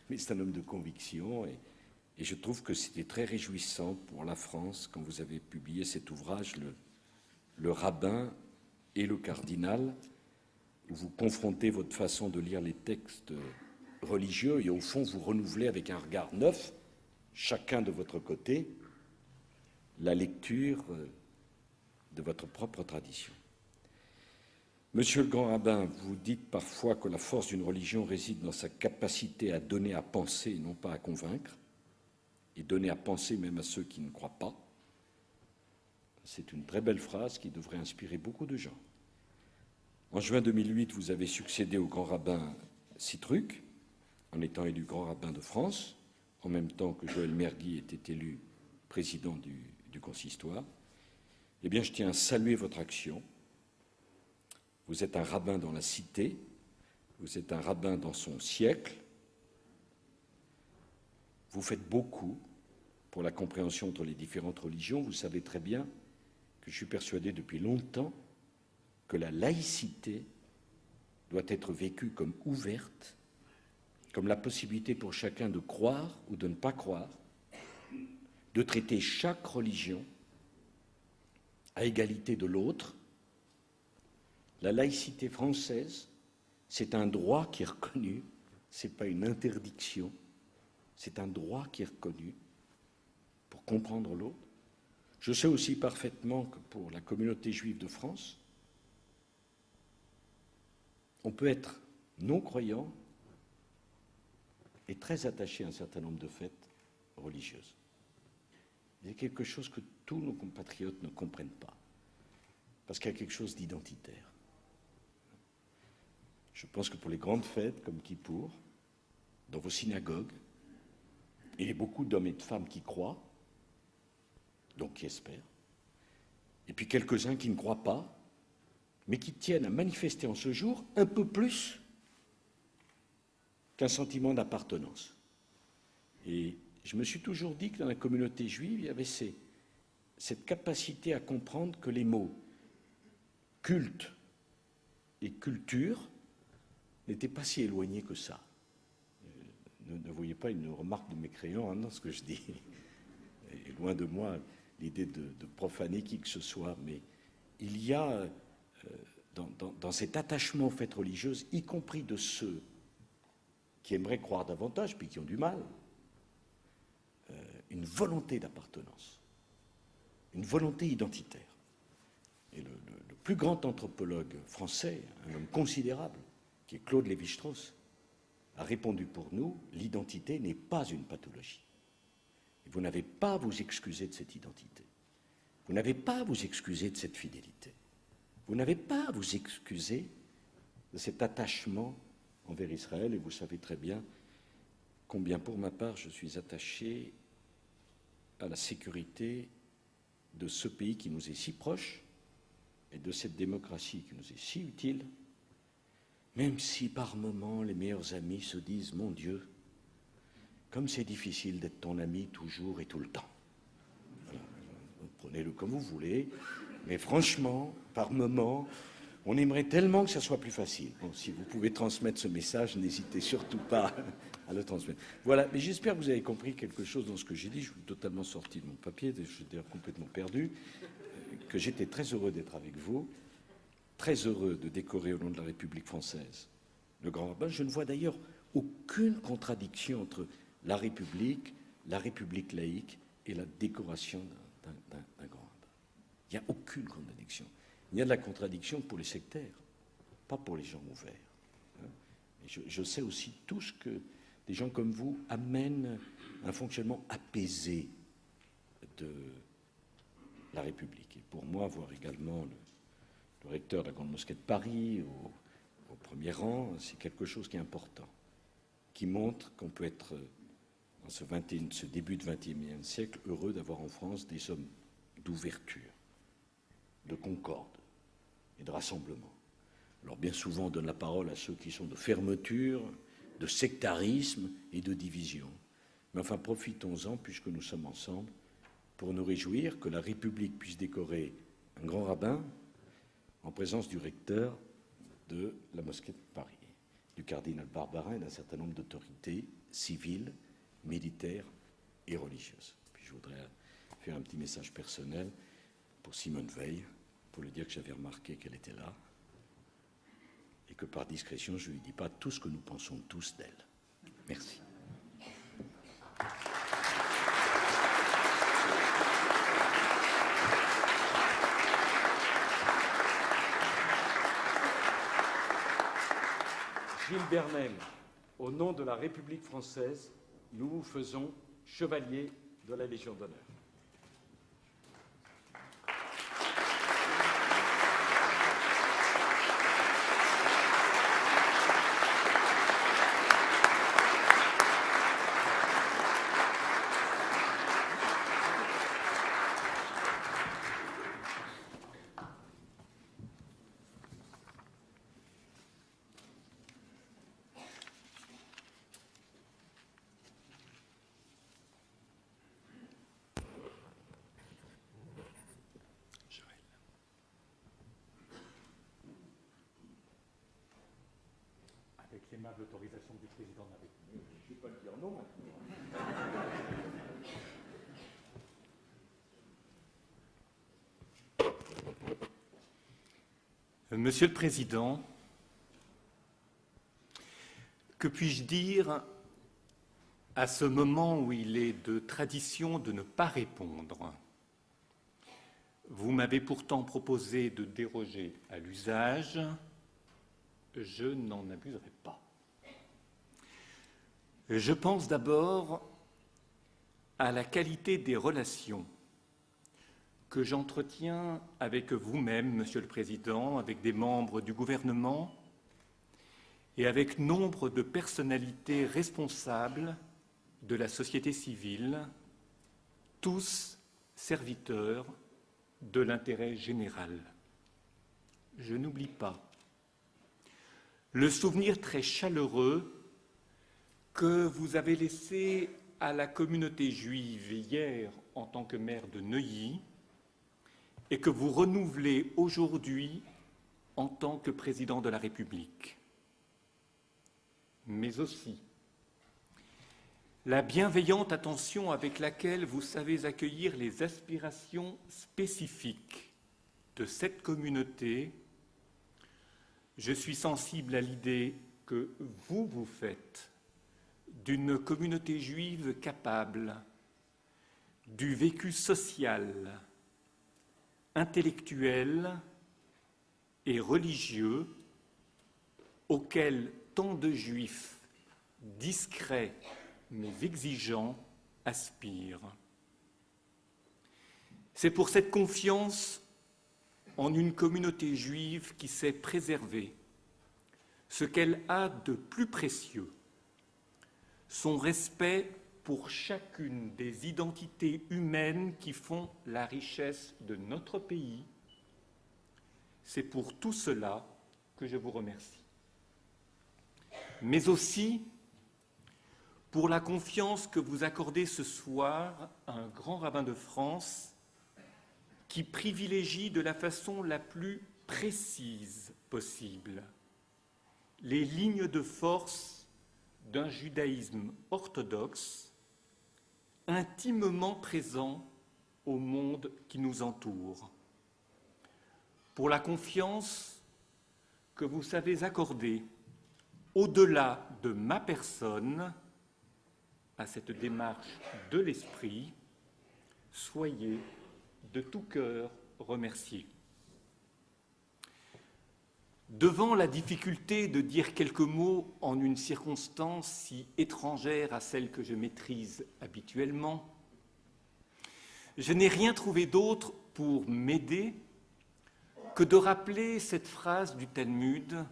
mais c'est un homme de conviction et je trouve que c'était très réjouissant pour la France quand vous avez publié cet ouvrage, le rabbin et le cardinal, où vous confrontez votre façon de lire les textes religieux et au fond vous renouvelez avec un regard neuf, chacun de votre côté, la lecture de votre propre tradition. Monsieur le grand rabbin, vous dites parfois que la force d'une religion réside dans sa capacité à donner à penser et non pas à convaincre, et donner à penser même à ceux qui ne croient pas. C'est une très belle phrase qui devrait inspirer beaucoup de gens. En juin 2008, vous avez succédé au grand rabbin Sittruck, en étant élu grand rabbin de France, en même temps que Joël Mergui était élu président du consistoire. Eh bien, je tiens à saluer votre action. Vous êtes un rabbin dans la cité, vous êtes un rabbin dans son siècle. Vous faites beaucoup pour la compréhension entre les différentes religions. Vous savez très bien que je suis persuadé depuis longtemps que la laïcité doit être vécue comme ouverte, comme la possibilité pour chacun de croire ou de ne pas croire, de traiter chaque religion à égalité de l'autre. La laïcité française, c'est un droit qui est reconnu, ce n'est pas une interdiction, c'est un droit qui est reconnu pour comprendre l'autre. Je sais aussi parfaitement que pour la communauté juive de France, on peut être non-croyant et très attaché à un certain nombre de fêtes religieuses. Il y a quelque chose que tous nos compatriotes ne comprennent pas, parce qu'il y a quelque chose d'identitaire. Je pense que pour les grandes fêtes comme Kippour, dans vos synagogues, il y a beaucoup d'hommes et de femmes qui croient, donc qui espèrent, et puis quelques-uns qui ne croient pas, mais qui tiennent à manifester en ce jour un peu plus qu'un sentiment d'appartenance. Et je me suis toujours dit que dans la communauté juive, il y avait cette capacité à comprendre que les mots culte et culture n'étaient pas si éloignés que ça. Ne voyez pas une remarque de mécréant dans ce que je dis. Et loin de moi l'idée de profaner qui que ce soit, mais il y a dans cet attachement aux fêtes religieuses, y compris de ceux qui aimeraient croire davantage, puis qui ont du mal, une volonté d'appartenance, une volonté identitaire. Et le plus grand anthropologue français, un homme considérable, qui est Claude Lévi-Strauss, a répondu pour nous, l'identité n'est pas une pathologie. Et vous n'avez pas à vous excuser de cette identité. Vous n'avez pas à vous excuser de cette fidélité. Vous n'avez pas à vous excuser de cet attachement envers Israël, et vous savez très bien combien, pour ma part, je suis attaché à la sécurité de ce pays qui nous est si proche et de cette démocratie qui nous est si utile, même si par moments les meilleurs amis se disent « Mon Dieu, comme c'est difficile d'être ton ami toujours et tout le temps. » Voilà. Prenez-le comme vous voulez, mais franchement, par moments, on aimerait tellement que ça soit plus facile. Bon, si vous pouvez transmettre ce message, n'hésitez surtout pas à le transmettre. Voilà, mais j'espère que vous avez compris quelque chose dans ce que j'ai dit. Je suis totalement sorti de mon papier, je suis d'ailleurs complètement perdu, que j'étais très heureux d'être avec vous, très heureux de décorer au nom de la République française le grand rabbin. Je ne vois d'ailleurs aucune contradiction entre la République laïque et la décoration d'un grand rabbin. Il n'y a aucune contradiction. Il y a de la contradiction pour les sectaires, pas pour les gens ouverts. Et je sais aussi tous que des gens comme vous amènent un fonctionnement apaisé de la République. Et pour moi, voir également le recteur de la Grande Mosquée de Paris au premier rang, c'est quelque chose qui est important, qui montre qu'on peut être, dans ce début du XXIe siècle, heureux d'avoir en France des hommes d'ouverture, de concorde et de rassemblement. Alors bien souvent, on donne la parole à ceux qui sont de fermeture, de sectarisme et de division. Mais enfin, profitons-en, puisque nous sommes ensemble, pour nous réjouir que la République puisse décorer un grand rabbin en présence du recteur de la mosquée de Paris. du cardinal Barbarin et d'un certain nombre d'autorités civiles, militaires et religieuses. Puis je voudrais faire un petit message personnel pour Simone Veil, pour lui dire que j'avais remarqué qu'elle était là et que par discrétion, je ne lui dis pas tout ce que nous pensons tous d'elle. Merci. Gilles Bernel, au nom de la République française, nous vous faisons chevalier de la Légion d'honneur. Avec l'aimable autorisation du président de la République. Je ne vais pas le dire non. Monsieur le Président, que puis-je dire à ce moment où il est de tradition de ne pas répondre? Vous m'avez pourtant proposé de déroger à l'usage. Je n'en abuserai pas. Je pense d'abord à la qualité des relations que j'entretiens avec vous-même, Monsieur le Président, avec des membres du gouvernement et avec nombre de personnalités responsables de la société civile, tous serviteurs de l'intérêt général. Je n'oublie pas le souvenir très chaleureux que vous avez laissé à la communauté juive hier en tant que maire de Neuilly et que vous renouvelez aujourd'hui en tant que président de la République. Mais aussi la bienveillante attention avec laquelle vous savez accueillir les aspirations spécifiques de cette communauté. Je suis sensible à l'idée que vous faites d'une communauté juive capable du vécu social, intellectuel et religieux auquel tant de juifs discrets mais exigeants aspirent. C'est pour cette confiance en une communauté juive qui sait préserver ce qu'elle a de plus précieux, son respect pour chacune des identités humaines qui font la richesse de notre pays. C'est pour tout cela que je vous remercie. Mais aussi pour la confiance que vous accordez ce soir à un grand rabbin de France qui privilégie de la façon la plus précise possible les lignes de force d'un judaïsme orthodoxe intimement présent au monde qui nous entoure, pour la confiance que vous savez accorder au-delà de ma personne à cette démarche de l'esprit. Soyez de tout cœur remerciés. Devant la difficulté de dire quelques mots en une circonstance si étrangère à celle que je maîtrise habituellement, je n'ai rien trouvé d'autre pour m'aider que de rappeler cette phrase du Talmud